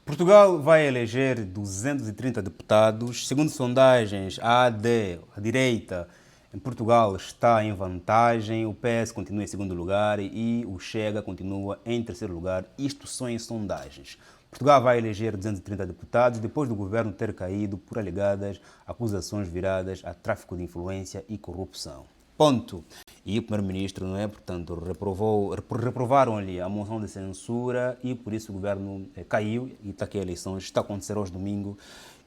Portugal vai eleger 230 deputados. Segundo sondagens, a AD, a direita, em Portugal está em vantagem. O PS continua em segundo lugar e o Chega continua em terceiro lugar. Isto são em sondagens. Portugal vai eleger 230 deputados depois do governo ter caído por alegadas acusações viradas a tráfico de influência e corrupção. Ponto. E o primeiro-ministro, não é? Portanto, reprovaram-lhe a moção de censura e por isso o governo caiu e está aqui a eleições, está a acontecer hoje domingo.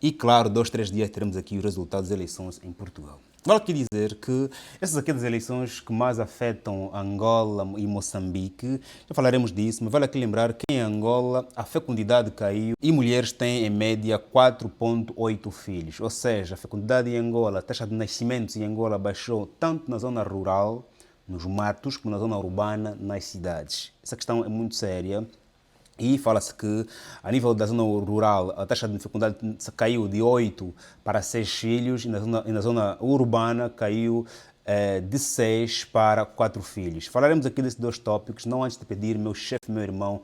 E claro, 2, 3 dias teremos aqui os resultados das eleições em Portugal. Vale aqui dizer que essas aqui das eleições que mais afetam Angola e Moçambique, já falaremos disso, mas vale aqui lembrar que em Angola a fecundidade caiu e mulheres têm em média 4,8 filhos. Ou seja, a fecundidade em Angola, a taxa de nascimentos em Angola baixou tanto na zona rural, nos matos, como na zona urbana, nas cidades. Essa questão é muito séria. E fala-se que, a nível da zona rural, a taxa de fecundidade caiu de 8 para 6 filhos e na zona urbana caiu de 6 para 4 filhos. Falaremos aqui desses dois tópicos, não antes de pedir, meu chefe, meu irmão,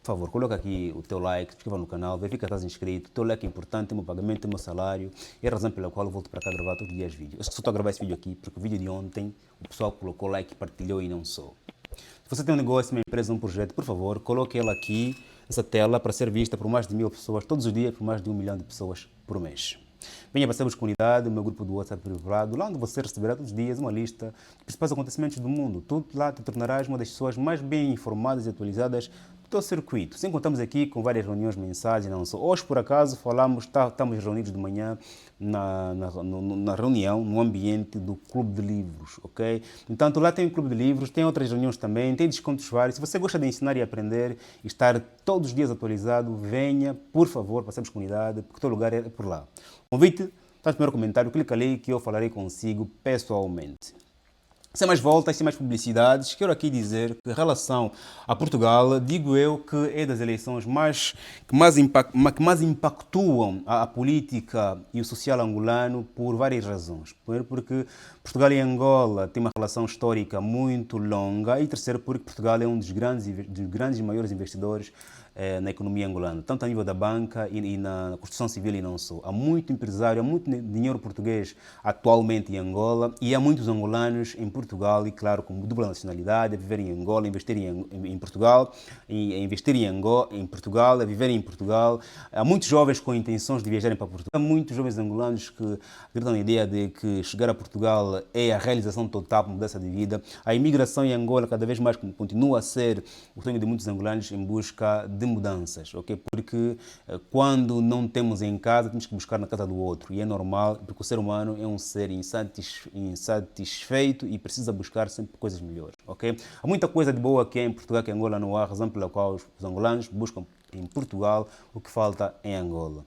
por favor, coloca aqui o teu like, se inscreva no canal, verifica que estás inscrito, o teu like é importante, é meu pagamento, é meu salário, é a razão pela qual eu volto para cá gravar todos os dias vídeos. Eu só estou a gravar esse vídeo aqui porque o vídeo de ontem o pessoal colocou like, partilhou e não sou. Se você tem um negócio, uma empresa, um projeto, por favor, coloque ela aqui, essa tela, para ser vista por mais de 1000 pessoas, todos os dias, por mais de 1 milhão de pessoas por mês. Venha para sermos comunidade, o meu grupo do WhatsApp privado, lá onde você receberá todos os dias uma lista dos principais acontecimentos do mundo. Tudo lá te tornarás uma das pessoas mais bem informadas e atualizadas do teu circuito. Sim, contamos aqui com várias reuniões, mensagens, não só. Hoje, por acaso, estamos reunidos de manhã na reunião, no ambiente do Clube de Livros, ok? Portanto, lá tem o Clube de Livros, tem outras reuniões também, tem descontos vários. Se você gosta de ensinar e aprender e estar todos os dias atualizado, venha, por favor, para sermos comunidade, porque o teu lugar é por lá. Convite, está no primeiro comentário, clica ali que eu falarei consigo pessoalmente. Sem mais voltas, sem mais publicidades, quero aqui dizer que em relação a Portugal, digo eu que é das eleições que mais impactuam a política e o social angolano por várias razões. Primeiro porque Portugal e Angola têm uma relação histórica muito longa e terceiro porque Portugal é um dos grandes e maiores investidores na economia angolana, tanto a nível da banca e na construção civil e não só. Há muito empresário, há muito dinheiro português atualmente em Angola e há muitos angolanos em Portugal e, claro, com dupla nacionalidade, a viver em Angola, a investir em Portugal, a investir em Portugal, a viver em Portugal. Há muitos jovens com intenções de viajarem para Portugal. Há muitos jovens angolanos que acreditam na ideia de que chegar a Portugal é a realização total, mudança de vida. A imigração em Angola cada vez mais continua a ser o sonho de muitos angolanos em busca de mudanças, ok? Porque quando não temos em casa, temos que buscar na casa do outro. E é normal, porque o ser humano é um ser insatisfeito e precisa buscar sempre coisas melhores, ok? Há muita coisa de boa que é em Portugal, que em Angola não há, razão pela qual os angolanos buscam em Portugal o que falta em Angola.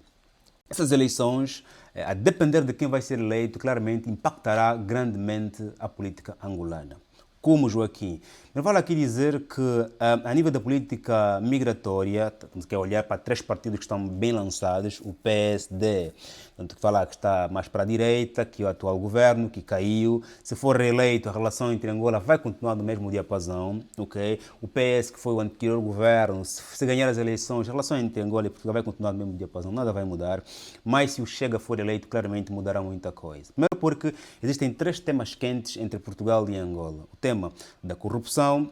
Essas eleições, a depender de quem vai ser eleito, claramente impactará grandemente a política angolana. Como Joaquim. Mas vale aqui dizer que, a nível da política migratória, temos que olhar para 3 partidos que estão bem lançados, o PSD, tanto que falar que está mais para a direita, que é o atual governo, que caiu. Se for reeleito, a relação entre Angola vai continuar no mesmo diapasão, ok? O PS, que foi o anterior governo, se ganhar as eleições, a relação entre Angola e Portugal vai continuar no mesmo diapasão, nada vai mudar. Mas se o Chega for eleito, claramente mudará muita coisa. Primeiro porque existem 3 temas quentes entre Portugal e Angola. O tema da corrupção,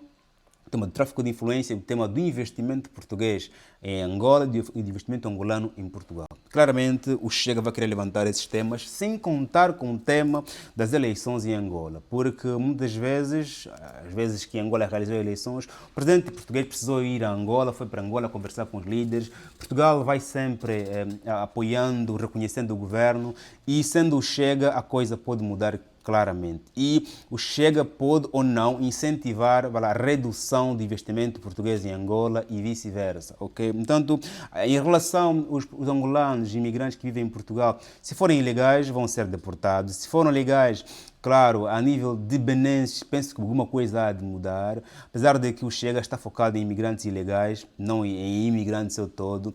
o tema do tráfico de influência, o tema do investimento português em Angola e do investimento angolano em Portugal. Claramente, o Chega vai querer levantar esses temas, sem contar com o tema das eleições em Angola, porque muitas vezes, às vezes que Angola realizou eleições, o presidente português precisou ir a Angola, foi para Angola conversar com os líderes. Portugal vai sempre apoiando, reconhecendo o governo e, sendo o Chega, a coisa pode mudar claramente. E o Chega pode ou não incentivar a redução de investimento português em Angola e vice-versa, ok? Portanto, em relação aos angolanos, imigrantes que vivem em Portugal, se forem ilegais, vão ser deportados. Se forem legais, claro, a nível de Benes, penso que alguma coisa há de mudar, apesar de que o Chega está focado em imigrantes ilegais, não em imigrantes ao todo.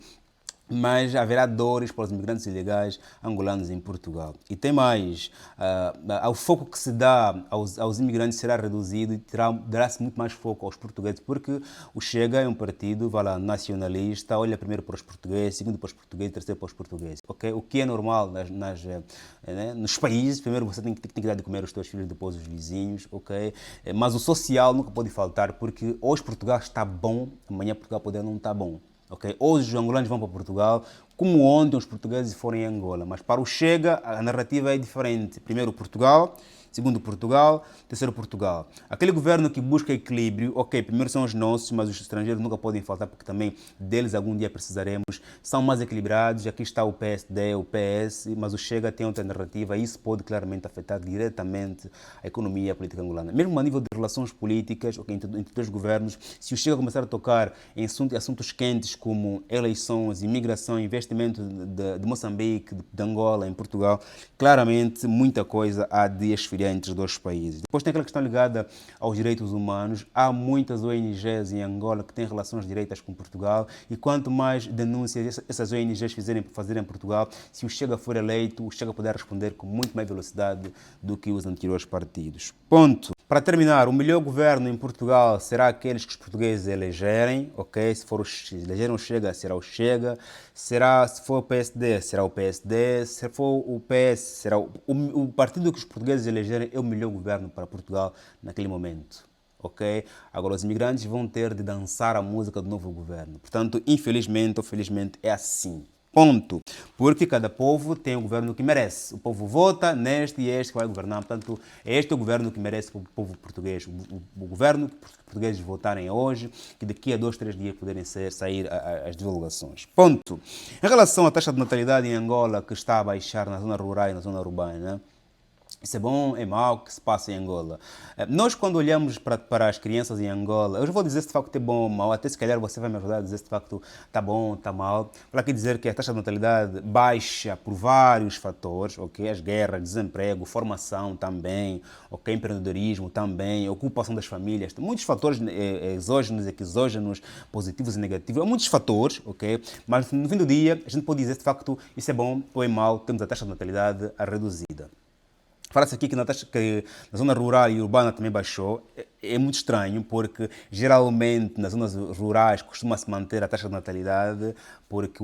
mas haverá dores para os imigrantes ilegais angolanos em Portugal. E tem mais, o foco que se dá aos imigrantes será reduzido e dará-se muito mais foco aos portugueses, porque o Chega é um partido, vai lá, nacionalista, olha primeiro para os portugueses, segundo para os portugueses, terceiro para os portugueses. Okay? O que é normal nos países, primeiro você tem que dar de comer os teus filhos, depois os vizinhos, ok? Mas o social nunca pode faltar, porque hoje Portugal está bom, amanhã Portugal pode não estar bom. Okay? Hoje os angolanos vão para Portugal, como ontem os portugueses foram em Angola. Mas para o Chega, a narrativa é diferente. Primeiro Portugal, segundo Portugal, terceiro Portugal. Aquele governo que busca equilíbrio, ok, primeiro são os nossos, mas os estrangeiros nunca podem faltar, porque também deles algum dia precisaremos. São mais equilibrados, aqui está o PSD, o PS, mas o Chega tem outra narrativa e isso pode claramente afetar diretamente a economia e a política angolana. Mesmo a nível de relações políticas, okay, entre dois governos, se o Chega começar a tocar em assuntos quentes como eleições, imigração, investimento de Moçambique, de Angola, em Portugal, claramente muita coisa há de esfriar entre os dois países. Depois tem aquela questão ligada aos direitos humanos. Há muitas ONGs em Angola que têm relações direitas com Portugal e quanto mais denúncias essas ONGs fazerem em Portugal, se o Chega for eleito, o Chega poderá responder com muito mais velocidade do que os anteriores partidos. Ponto. Para terminar, o melhor governo em Portugal será aqueles que os portugueses elegerem, ok? Se elegeram o Chega, será o Chega. Se for o PSD, será o PSD. Se for o PS, será o partido que os portugueses elegerem é o melhor governo para Portugal naquele momento. Ok? Agora os imigrantes vão ter de dançar a música do novo governo. Portanto, infelizmente ou felizmente é assim. Ponto. Porque cada povo tem o governo que merece. O povo vota neste e este que vai governar. Portanto, este é o governo que merece o povo português. O governo que os portugueses votarem hoje, que daqui a 2, 3 dias poderem sair as divulgações. Ponto. Em relação à taxa de natalidade em Angola, que está a baixar na zona rural e na zona urbana, isso é bom, é mau, o que se passa em Angola? Nós, quando olhamos para as crianças em Angola, eu já vou dizer se de facto é bom ou mau, até se calhar você vai me ajudar a dizer se de facto está bom, está mal. Para aqui dizer que a taxa de natalidade baixa por vários fatores, ok? As guerras, desemprego, formação também, ok? Empreendedorismo também, ocupação das famílias, muitos fatores exógenos e exógenos, positivos e negativos, há muitos fatores, ok? Mas no fim do dia, a gente pode dizer se de facto isso é bom ou é mau, temos a taxa de natalidade reduzida. Fala-se aqui que na zona rural e urbana também baixou. É muito estranho, porque geralmente nas zonas rurais costuma-se manter a taxa de natalidade, porque,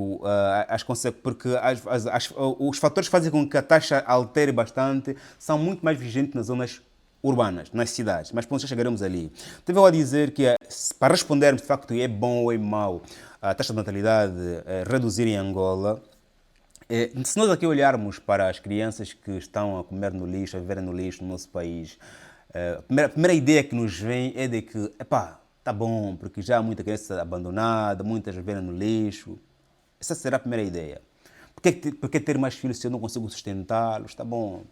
os fatores que fazem com que a taxa altere bastante são muito mais vigentes nas zonas urbanas, nas cidades. Mas já chegaremos ali. Estive a dizer que, para respondermos de facto é bom ou é mau a taxa de natalidade reduzir em Angola, se nós aqui olharmos para as crianças que estão a comer no lixo, a viver no lixo no nosso país, a primeira ideia que nos vem é de que, epá, tá bom, porque já há muita criança abandonada, muitas vivendo no lixo. Essa será a primeira ideia. Por que ter mais filhos se eu não consigo sustentá-los? Está bom.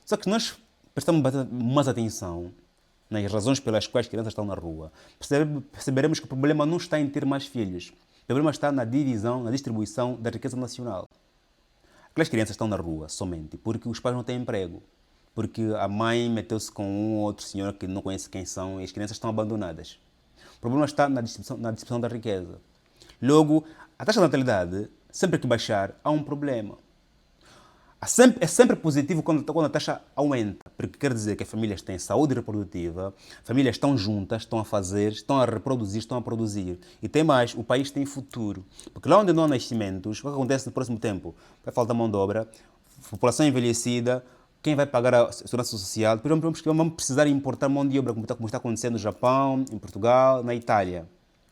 Só que nós prestamos mais atenção nas razões pelas quais as crianças estão na rua. Perceberemos que o problema não está em ter mais filhos. O problema está na divisão, na distribuição da riqueza nacional. Aquelas crianças estão na rua somente porque os pais não têm emprego, porque a mãe meteu-se com um ou outro senhor que não conhece quem são e as crianças estão abandonadas. O problema está na distribuição da riqueza. Logo, a taxa de natalidade, sempre que baixar, há um problema. É sempre positivo quando a taxa aumenta, porque quer dizer que as famílias têm saúde reprodutiva, famílias estão juntas, estão a fazer, estão a reproduzir, estão a produzir. E tem mais, o país tem futuro. Porque lá onde não há nascimentos, o que acontece no próximo tempo? Vai faltar mão de obra, população envelhecida, quem vai pagar a segurança social? Depois vamos precisar importar mão de obra, como está acontecendo no Japão, em Portugal, na Itália.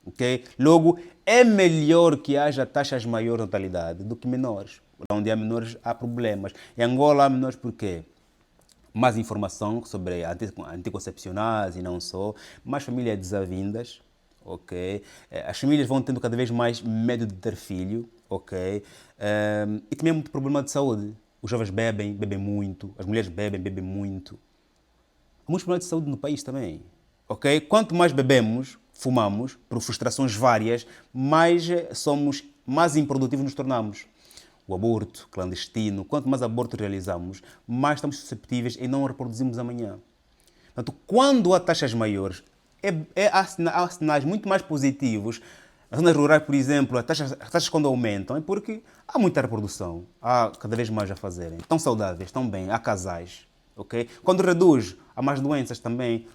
Okay? Logo, é melhor que haja taxas maiores de natalidade do que menores. Onde há menores, há problemas. Em Angola há menores por quê? Mais informação sobre anticoncepcionais e não só, mais famílias desavindas, ok? As famílias vão tendo cada vez mais medo de ter filho, ok? E também há muito problema de saúde. Os jovens bebem muito, as mulheres bebem muito. Há muitos problemas de saúde no país também, ok? Quanto mais bebemos, fumamos, por frustrações várias, mais improdutivos nos tornamos. O aborto clandestino, quanto mais aborto realizamos, mais estamos susceptíveis e não reproduzimos amanhã. Portanto, quando há taxas maiores, há sinais muito mais positivos Nas zonas rurais, por exemplo, as taxas quando aumentam é porque há muita reprodução, há cada vez mais a fazerem. Estão saudáveis, estão bem, há casais, ok? Quando reduz, há mais doenças também,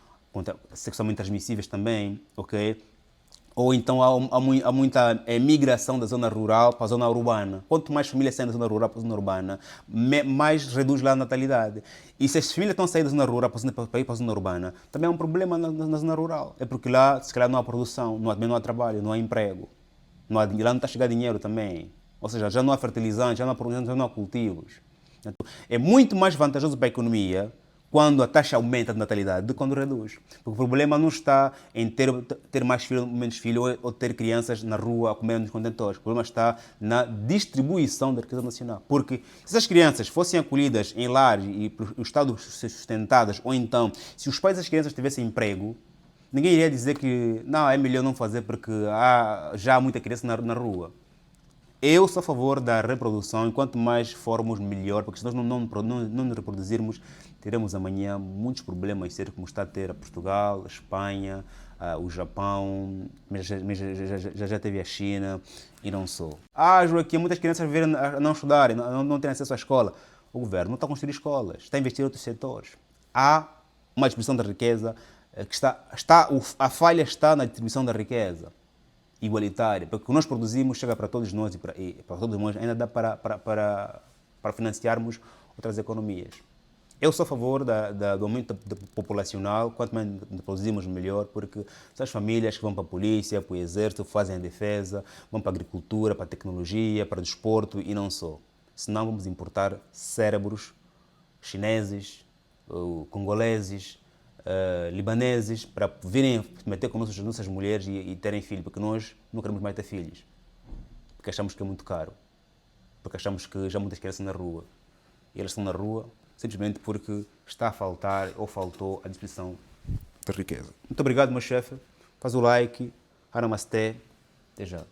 sexualmente transmissíveis também, ok? Ou então há muita migração da zona rural para a zona urbana. Quanto mais famílias saem da zona rural para a zona urbana, mais reduz lá a natalidade. E se as famílias estão a sair da zona rural para ir para a zona urbana, também é um problema na zona rural. É porque lá, se calhar, não há produção, também não há trabalho, não há emprego. Lá não está a chegar dinheiro também. Ou seja, já não há fertilizantes, já não há cultivos. Então, é muito mais vantajoso para a economia quando a taxa aumenta de natalidade do que quando reduz. Porque o problema não está em ter mais filhos ou menos filhos ou ter crianças na rua a comer nos contentores. O problema está na distribuição da riqueza nacional. Porque se as crianças fossem acolhidas em lares e o Estado sustentadas, ou então, se os pais das crianças tivessem emprego, ninguém iria dizer que não, é melhor não fazer porque já há muita criança na rua. Eu sou a favor da reprodução, e quanto mais formos, melhor, porque se nós não nos reproduzirmos, teremos amanhã muitos problemas, ser como está a ter a Portugal, a Espanha, o Japão, mas já teve a China e não só. Joaquim, muitas crianças virem a não estudarem, não têm acesso à escola. O governo não está a construir escolas, está a investir em outros setores. Há uma distribuição da riqueza que a falha está na distribuição da riqueza igualitária, porque o que nós produzimos chega para todos nós e para todos nós ainda dá para financiarmos outras economias. Eu sou a favor do aumento populacional, quanto mais produzimos melhor, porque são as famílias que vão para a polícia, para o exército, fazem a defesa, vão para a agricultura, para a tecnologia, para o desporto e não só. Senão vamos importar cérebros chineses, congoleses, libaneses, para virem meter com nossas mulheres e terem filhos, porque nós não queremos mais ter filhos, porque achamos que é muito caro, porque achamos que já há muitas crianças na rua, e elas estão na rua simplesmente porque está a faltar ou faltou a distribuição da riqueza. Muito obrigado, meu chefe, faz o like, Hanamasté, até já.